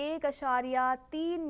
1.3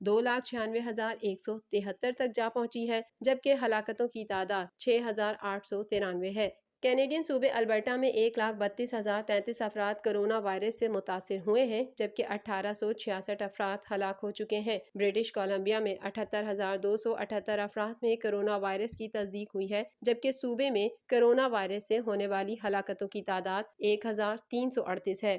2,96,173 تک جا پہنچی ہے، جبکہ ہلاکتوں کی تعداد 6,893 ہے۔ کینیڈین صوبے البرٹا میں 1,32,033 افراد کرونا وائرس سے متاثر ہوئے ہیں، جبکہ 1,866 افراد ہلاک ہو چکے ہیں۔ برٹش کولمبیا میں 78,278 افراد میں کرونا وائرس کی تصدیق ہوئی ہے، جبکہ صوبے میں کرونا وائرس سے ہونے والی ہلاکتوں کی تعداد 1,338 ہے۔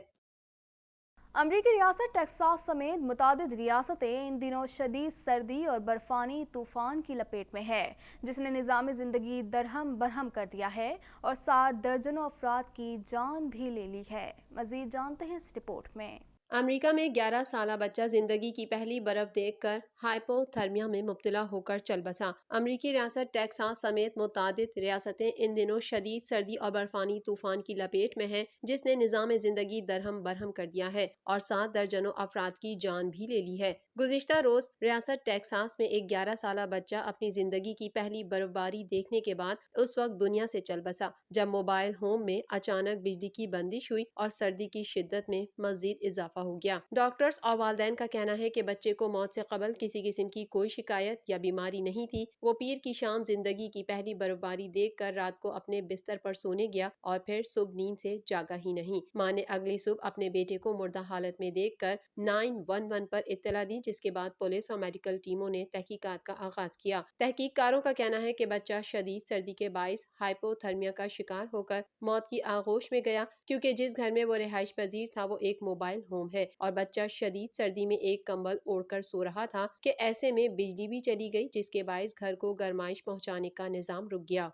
امریکی ریاست ٹیکساس سمیت متعدد ریاستیں ان دنوں شدید سردی اور برفانی طوفان کی لپیٹ میں ہے، جس نے نظام زندگی درہم برہم کر دیا ہے اور 7 درجنوں افراد کی جان بھی لے لی ہے۔ مزید جانتے ہیں اس رپورٹ میں۔ امریکہ میں 11 سالہ بچہ زندگی کی پہلی برف دیکھ کر ہائپو تھرمیا میں مبتلا ہو کر چل بسا۔ امریکی ریاست ٹیکساس سمیت متعدد ریاستیں ان دنوں شدید سردی اور برفانی طوفان کی لپیٹ میں ہیں، جس نے نظام زندگی درہم برہم کر دیا ہے اور 7 درجنوں افراد کی جان بھی لے لی ہے۔ گزشتہ روز ریاست ٹیکساس میں ایک 11 سالہ بچہ اپنی زندگی کی پہلی برف باری دیکھنے کے بعد اس وقت دنیا سے چل بسا، جب موبائل ہوم میں اچانک بجلی کی بندش ہوئی اور سردی کی شدت میں مزید اضافہ ہو گیا۔ ڈاکٹرز اور والدین کا کہنا ہے کہ بچے کو موت سے قبل کسی قسم کی کوئی شکایت یا بیماری نہیں تھی۔ وہ پیر کی شام زندگی کی پہلی برف باری دیکھ کر رات کو اپنے بستر پر سونے گیا اور پھر صبح نیند سے جاگا ہی نہیں۔ ماں نے اگلی صبح اپنے بیٹے کو مردہ حالت میں دیکھ کر 911 پر اطلاع دی، جس کے بعد پولیس اور میڈیکل ٹیموں نے تحقیقات کا آغاز کیا۔ تحقیق کاروں کا کہنا ہے کہ بچہ شدید سردی کے باعث ہائپو تھرمیا کا شکار ہو کر موت کی آغوش میں گیا، کیونکہ جس گھر میں وہ رہائش پذیر تھا وہ ایک موبائل ہوم ہے اور بچہ شدید سردی میں ایک کمبل اوڑھ کر سو رہا تھا کہ ایسے میں بجلی بھی چلی گئی، جس کے باعث گھر کو گرمائش پہنچانے کا نظام رک گیا۔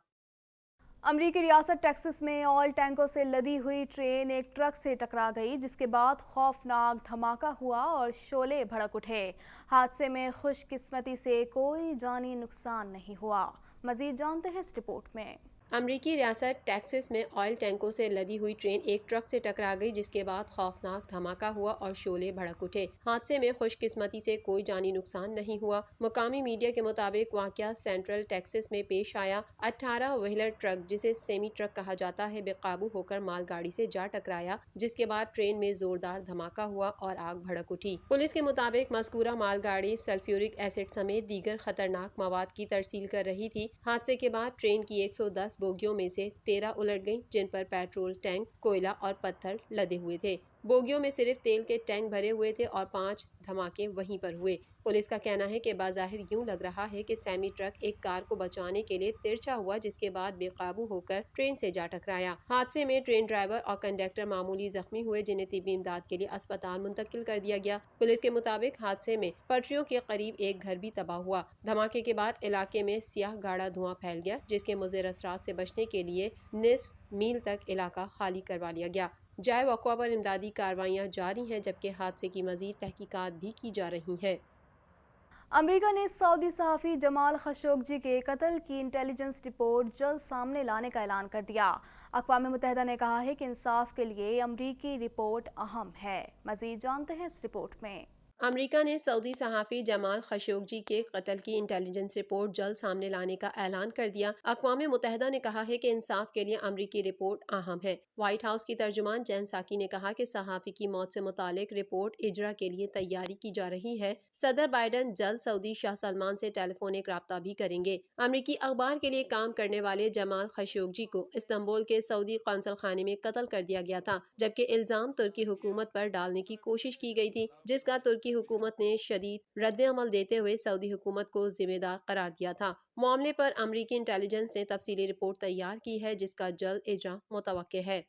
امریکی ریاست ٹیکساس میں آئل ٹینکوں سے لدی ہوئی ٹرین ایک ٹرک سے ٹکرا گئی، جس کے بعد خوفناک دھماکہ ہوا اور شعلے بھڑک اٹھے۔ حادثے میں خوش قسمتی سے کوئی جانی نقصان نہیں ہوا۔ مزید جانتے ہیں اس رپورٹ میں۔ امریکی ریاست ٹیکساس میں آئل ٹینکوں سے لدی ہوئی ٹرین ایک ٹرک سے ٹکرا گئی، جس کے بعد خوفناک دھماکہ ہوا اور شعلے بھڑک اٹھے۔ حادثے میں خوش قسمتی سے کوئی جانی نقصان نہیں ہوا۔ مقامی میڈیا کے مطابق واقعہ سینٹرل ٹیکساس میں پیش آیا۔ 18 وہیلر ٹرک، جسے سیمی ٹرک کہا جاتا ہے، بے قابو ہو کر مال گاڑی سے جا ٹکرایا، جس کے بعد ٹرین میں زوردار دھماکہ ہوا اور آگ بھڑک اٹھی۔ پولیس کے مطابق مذکورہ مال گاڑی سلفیورک ایسڈ سمیت دیگر خطرناک مواد کی ترسیل کر رہی تھی۔ حادثے کے بعد ٹرین کی 110 بوگیوں میں سے 13 الٹ گئیں، جن پر پیٹرول ٹینک، کوئلہ اور پتھر لدے ہوئے تھے۔ بوگیوں میں صرف تیل کے ٹینک بھرے ہوئے تھے اور 5 دھماکے وہیں پر ہوئے۔ پولیس کا کہنا ہے کہ بظاہر یوں لگ رہا ہے کہ سیمی ٹرک ایک کار کو بچانے کے لیے ترچھا ہوا، جس کے بعد بے قابو ہو کر ٹرین سے جا ٹکرایا۔ حادثے میں ٹرین ڈرائیور اور کنڈکٹر معمولی زخمی ہوئے، جنہیں طبی امداد کے لیے اسپتال منتقل کر دیا گیا۔ پولیس کے مطابق حادثے میں پٹریوں کے قریب ایک گھر بھی تباہ ہوا۔ دھماکے کے بعد علاقے میں سیاہ گاڑا دھواں پھیل گیا، جس کے مضر اثرات سے بچنے کے لیے نصف میل تک علاقہ خالی کروا لیا گیا۔ جائے وقوع پر امدادی کارروائیاں جاری ہیں، جبکہ حادثے کی مزید تحقیقات بھی کی جا رہی ہیں۔ امریکہ نے سعودی صحافی جمال خشوگی کے قتل کی انٹیلی جنس رپورٹ جلد سامنے لانے کا اعلان کر دیا۔ اقوام متحدہ نے کہا ہے کہ انصاف کے لیے امریکی رپورٹ اہم ہے۔ مزید جانتے ہیں اس رپورٹ میں۔ امریکہ نے سعودی صحافی جمال خشوگی کے قتل کی انٹیلی جنس رپورٹ جلد سامنے لانے کا اعلان کر دیا۔ اقوام متحدہ نے کہا ہے کہ انصاف کے لیے امریکی رپورٹ اہم ہے۔ وائٹ ہاؤس کی ترجمان جین ساکی نے کہا کہ صحافی کی موت سے متعلق رپورٹ اجرا کے لیے تیاری کی جا رہی ہے۔ صدر بائیڈن جلد سعودی شاہ سلمان سے ٹیلی فونک رابطہ بھی کریں گے۔ امریکی اخبار کے لیے کام کرنے والے جمال خشوگی کو استنبول کے سعودی قونصل خانے میں قتل کر دیا گیا تھا، جبکہ الزام ترکی حکومت پر ڈالنے کی کوشش کی گئی تھی، جس کا ترکی حکومت نے شدید رد عمل دیتے ہوئے سعودی حکومت کو ذمہ دار قرار دیا تھا۔ معاملے پر امریکی انٹیلی جنس نے تفصیلی رپورٹ تیار کی ہے، جس کا جلد اجرا متوقع ہے۔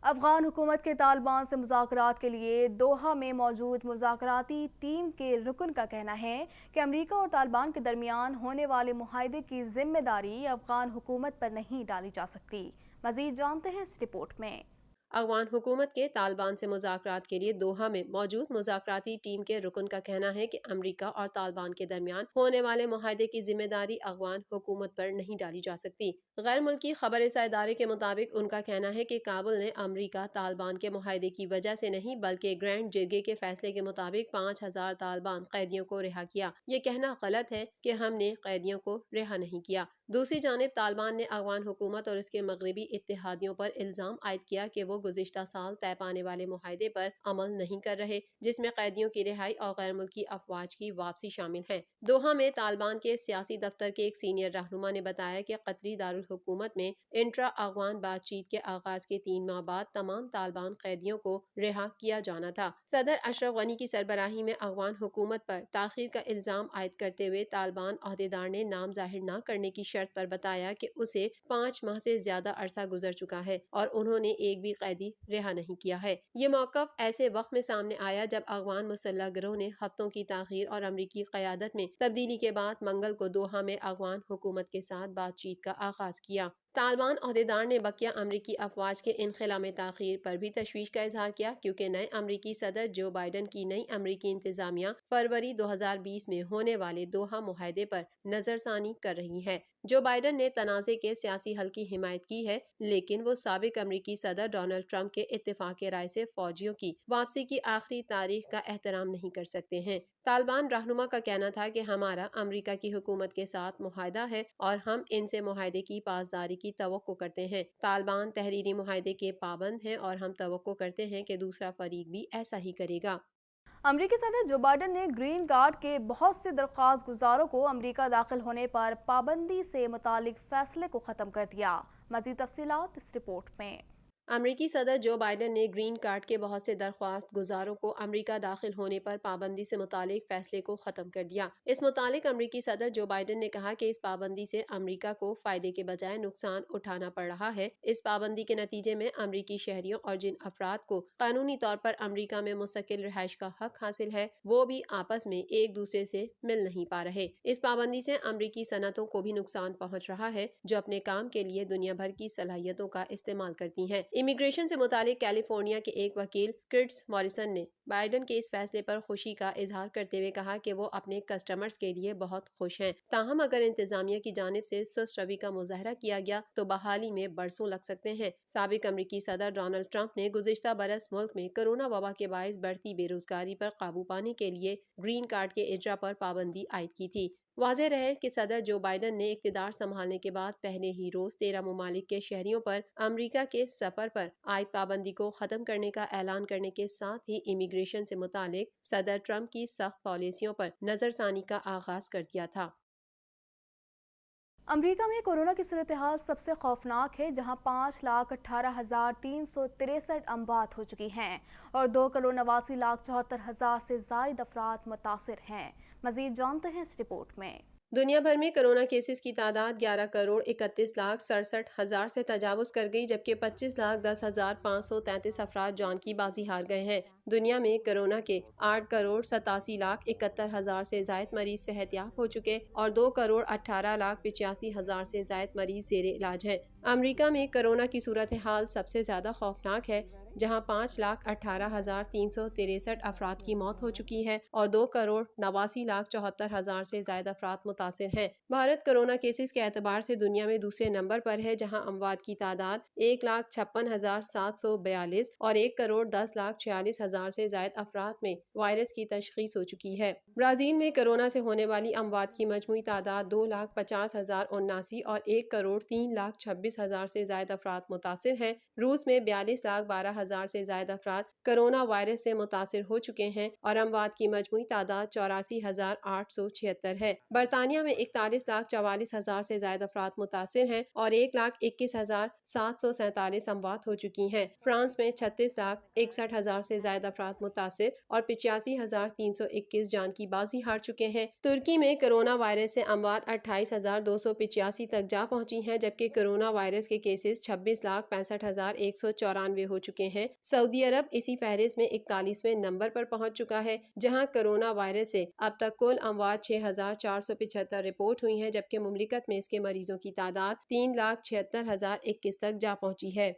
افغان حکومت کے طالبان سے مذاکرات کے لیے دوحہ میں موجود مذاکراتی ٹیم کے رکن کا کہنا ہے کہ امریکہ اور طالبان کے درمیان ہونے والے معاہدے کی ذمہ داری افغان حکومت پر نہیں ڈالی جا سکتی۔ مزید جانتے ہیں اس رپورٹ میں۔ افغان حکومت کے طالبان سے مذاکرات کے لیے دوحہ میں موجود مذاکراتی ٹیم کے رکن کا کہنا ہے کہ امریکہ اور طالبان کے درمیان ہونے والے معاہدے کی ذمہ داری افغان حکومت پر نہیں ڈالی جا سکتی۔ غیر ملکی خبر رساں ادارے کے مطابق ان کا کہنا ہے کہ کابل نے امریکہ طالبان کے معاہدے کی وجہ سے نہیں، بلکہ گرینڈ جرگے کے فیصلے کے مطابق 5000 طالبان قیدیوں کو رہا کیا۔ یہ کہنا غلط ہے کہ ہم نے قیدیوں کو رہا نہیں کیا۔ دوسری جانب طالبان نے افغان حکومت اور اس کے مغربی اتحادیوں پر الزام عائد کیا کہ وہ گزشتہ سال طے پانے والے معاہدے پر عمل نہیں کر رہے، جس میں قیدیوں کی رہائی اور غیر ملکی افواج کی واپسی شامل ہے۔ دوحہ میں طالبان کے سیاسی دفتر کے ایک سینئر رہنما نے بتایا کہ قطری دارالحکومت میں انٹرا افغان بات چیت کے آغاز کے 3 ماہ بعد تمام طالبان قیدیوں کو رہا کیا جانا تھا۔ صدر اشرف غنی کی سربراہی میں افغان حکومت پر تاخیر کا الزام عائد کرتے ہوئے طالبان عہدیدار نے نام ظاہر نہ کرنے کی شرط پر بتایا کہ اسے 5 ماہ سے زیادہ عرصہ گزر چکا ہے اور انہوں نے ایک بھی قیدی رہا نہیں کیا ہے۔ یہ موقف ایسے وقت میں سامنے آیا جب افغان مسلح گروہ نے ہفتوں کی تاخیر اور امریکی قیادت میں تبدیلی کے بعد منگل کو دوحہ میں افغان حکومت کے ساتھ بات چیت کا آغاز کیا۔ طالبان عہدیدار نے بقیہ امریکی افواج کے انخلا میں تاخیر پر بھی تشویش کا اظہار کیا، کیونکہ نئے امریکی صدر جو بائیڈن کی نئی امریکی انتظامیہ فروری 2020 میں ہونے والے دوحہ معاہدے پر نظر ثانی کر رہی ہے۔ جو بائیڈن نے تنازع کے سیاسی حل کی حمایت کی ہے، لیکن وہ سابق امریکی صدر ڈونلڈ ٹرمپ کے اتفاق رائے سے فوجیوں کی واپسی کی آخری تاریخ کا احترام نہیں کر سکتے ہیں۔ طالبان رہنما کا کہنا تھا کہ ہمارا امریکہ کی حکومت کے ساتھ معاہدہ ہے اور ہم ان سے معاہدے کی پاسداری کی توقع کرتے ہیں۔ طالبان تحریری معاہدے کے پابند ہیں اور ہم توقع کرتے ہیں کہ دوسرا فریق بھی ایسا ہی کرے گا۔ امریکی صدر جو بائیڈن نے گرین کارڈ کے بہت سے درخواست گزاروں کو امریکہ داخل ہونے پر پابندی سے متعلق فیصلے کو ختم کر دیا۔ مزید تفصیلات اس رپورٹ میں۔ امریکی صدر جو بائیڈن نے گرین کارڈ کے بہت سے درخواست گزاروں کو امریکہ داخل ہونے پر پابندی سے متعلق فیصلے کو ختم کر دیا۔ اس متعلق امریکی صدر جو بائیڈن نے کہا کہ اس پابندی سے امریکہ کو فائدے کے بجائے نقصان اٹھانا پڑ رہا ہے۔ اس پابندی کے نتیجے میں امریکی شہریوں اور جن افراد کو قانونی طور پر امریکہ میں مستقل رہائش کا حق حاصل ہے، وہ بھی آپس میں ایک دوسرے سے مل نہیں پا رہے۔ اس پابندی سے امریکی صنعتوں کو بھی نقصان پہنچ رہا ہے، جو اپنے کام کے لیے دنیا بھر کی صلاحیتوں کا استعمال کرتی ہیں۔ امیگریشن سے متعلق کیلیفورنیا کے ایک وکیل کرٹس موریسن نے بائیڈن کے اس فیصلے پر خوشی کا اظہار کرتے ہوئے کہا کہ وہ اپنے کسٹمرز کے لیے بہت خوش ہیں، تاہم اگر انتظامیہ کی جانب سے سست روی کا مظاہرہ کیا گیا تو بحالی میں برسوں لگ سکتے ہیں۔ سابق امریکی صدر ڈونلڈ ٹرمپ نے گزشتہ برس ملک میں کرونا وبا کے باعث بڑھتی بے روزگاری پر قابو پانے کے لیے گرین کارڈ کے اجرا پر پابندی عائد کی تھی۔ واضح رہے کہ صدر جو بائیڈن نے اقتدار سنبھالنے کے بعد پہلے ہی روز 13 ممالک کے شہریوں پر امریکہ کے سفر پر عائد پابندی کو ختم کرنے کا اعلان کرنے کے ساتھ ہی امیگریشن سے متعلق صدر ٹرمپ کی سخت پالیسیوں پر نظر ثانی کا آغاز کر دیا تھا۔ امریکہ میں کورونا کی صورتحال سب سے خوفناک ہے، جہاں 5,18,363 اموات ہو چکی ہیں اور 2,89,74,000 سے زائد افراد متاثر ہیں۔ مزید جانتے ہیں اس رپورٹ میں۔ دنیا بھر میں کرونا کیسز کی تعداد 11,31,67,000 سے تجاوز کر گئی، جبکہ 25,10,533 افراد جان کی بازی ہار گئے ہیں۔ دنیا میں کرونا کے 8,87,71,000 سے زائد مریض صحت یاب ہو چکے اور 2,18,85,000 سے زائد مریض زیر علاج ہیں۔ امریکہ میں کرونا کی صورتحال سب سے زیادہ خوفناک ہے، جہاں 5,18,363 افراد کی موت ہو چکی ہے اور 2,89,74,000 سے زائد افراد متاثر ہیں۔ بھارت کرونا کیسز کے اعتبار سے دنیا میں دوسرے نمبر پر ہے، جہاں اموات کی تعداد 1,56,742 اور 1,10,46,000 سے زائد افراد میں وائرس کی تشخیص ہو چکی ہے۔ برازیل میں کرونا سے ہونے والی اموات کی مجموعی تعداد 2,50,079 اور 1,03,26,000 سے زائد افراد متاثر ہیں۔ روس میں 42,12,000 سے زائد افراد کرونا وائرس سے متاثر ہو چکے ہیں اور اموات کی مجموعی تعداد 84,876 ہے۔ برطانیہ میں 41,44,000 سے زائد افراد متاثر ہیں اور 1,21,747 اموات ہو چکی ہیں۔ فرانس میں 36,61,000 سے زائد افراد متاثر اور 85,321 جان کی بازی ہار چکے ہیں۔ ترکی میں کرونا وائرس سے اموات 28,285 تک جا پہنچی ہیں، جبکہ کرونا وائرس کے کیسز 26,65,194 ہو چکے ہیں۔ سعودی عرب اسی فہرست میں 41ویں نمبر پر پہنچ چکا ہے، جہاں کرونا وائرس سے اب تک کل اموات 6,475 رپورٹ ہوئی ہیں، جبکہ مملکت میں اس کے مریضوں کی تعداد 3,76,021 تک جا پہنچی ہے۔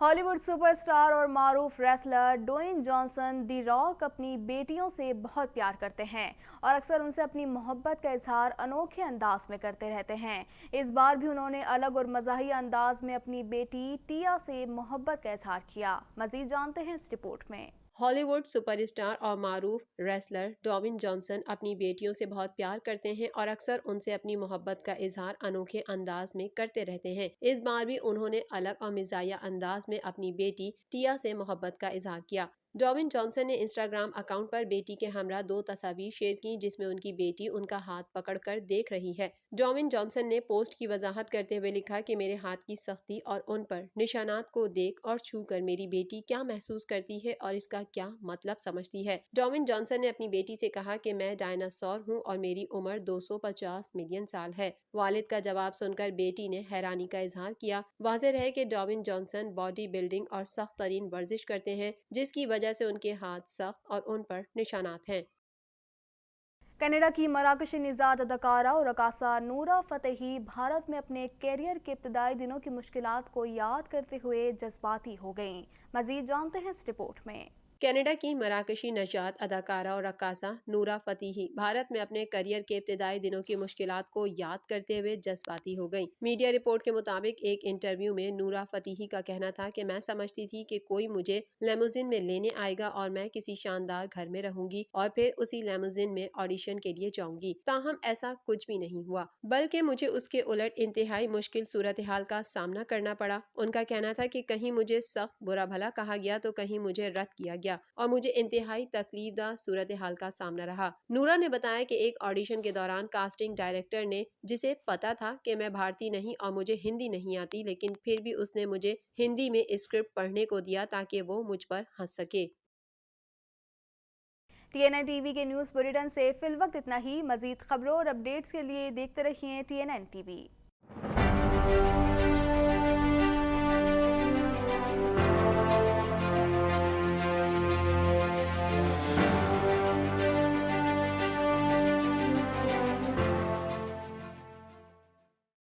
ہالی ووڈ سپر اسٹار اور معروف ریسلر ڈوین جانسن دی راک اپنی بیٹیوں سے بہت پیار کرتے ہیں اور اکثر ان سے اپنی محبت کا اظہار انوکھے انداز میں کرتے رہتے ہیں۔ اس بار بھی انہوں نے الگ اور مزاحیہ انداز میں اپنی بیٹی ٹیا سے محبت کا اظہار کیا۔ مزید جانتے ہیں اس رپورٹ میں۔ ہالی ووڈ سپر اسٹار اور معروف ریسلر ڈوین جانسن اپنی بیٹیوں سے بہت پیار کرتے ہیں اور اکثر ان سے اپنی محبت کا اظہار انوکھے انداز میں کرتے رہتے ہیں۔ اس بار بھی انہوں نے الگ اور مزاحیہ انداز میں اپنی بیٹی ٹیا سے محبت کا اظہار کیا۔ ڈوین جانسن نے انسٹاگرام اکاؤنٹ پر بیٹی کے ہمراہ 2 تصاویر شیئر کی جس میں ان کی بیٹی ان کا ہاتھ پکڑ کر دیکھ رہی ہے۔ ڈوین جانسن نے پوسٹ کی وضاحت کرتے ہوئے لکھا کہ میرے ہاتھ کی سختی اور ان پر نشانات کو دیکھ اور چھو کر میری بیٹی کیا محسوس کرتی ہے اور اس کا کیا مطلب سمجھتی ہے۔ ڈوین جانسن نے اپنی بیٹی سے کہا کہ میں ڈائناسور ہوں اور میری عمر 250 ملین سال ہے۔ والد کا جواب سن کر بیٹی نے حیرانی کا اظہار کیا۔ واضح رہے کہ ڈوین جانسن باڈی بلڈنگ اور سخت ترین ورزش کرتے ہیں جس کی وجہ سے ان کے ہاتھ سخت اور ان پر نشانات ہیں۔ کینیڈا کی مراکشی نژاد اداکارہ اور رقاصہ نورا فتحی بھارت میں اپنے کیریئر کے ابتدائی دنوں کی مشکلات کو یاد کرتے ہوئے جذباتی ہو گئیں۔ مزید جانتے ہیں اس رپورٹ میں۔ کینیڈا کی مراکشی نژاد اداکارہ اور رقاصہ نورا فتحی بھارت میں اپنے کیریئر کے ابتدائی دنوں کی مشکلات کو یاد کرتے ہوئے جذباتی ہو گئیں۔ میڈیا رپورٹ کے مطابق ایک انٹرویو میں نورا فتحی کا کہنا تھا کہ میں سمجھتی تھی کہ کوئی مجھے لیموزین میں لینے آئے گا اور میں کسی شاندار گھر میں رہوں گی اور پھر اسی لیموزین میں آڈیشن کے لیے جاؤں گی۔ تاہم ایسا کچھ بھی نہیں ہوا بلکہ مجھے اس کے الٹ انتہائی مشکل صورتحال کا سامنا کرنا پڑا۔ ان کا کہنا تھا کہ کہیں مجھے سخت برا بھلا کہا گیا تو کہیں مجھے رد کیا گیا اور مجھے انتہائی تکلیف دہ صورتحال کا سامنا رہا۔ نورا نے بتایا کہ ایک آڈیشن کے دوران کاسٹنگ ڈائریکٹر نے جسے پتا تھا کہ میں بھارتی نہیں اور مجھے ہندی نہیں آتی لیکن پھر بھی اس نے مجھے ہندی میں اسکرپٹ پڑھنے کو دیا تاکہ وہ مجھ پر ہنس سکے۔ TNN ٹی وی کے نیوز بلیٹن سے فی الوقت اتنا ہی۔ مزید خبروں اور اپڈیٹس کے لیے دیکھتے رہیے TNN TV۔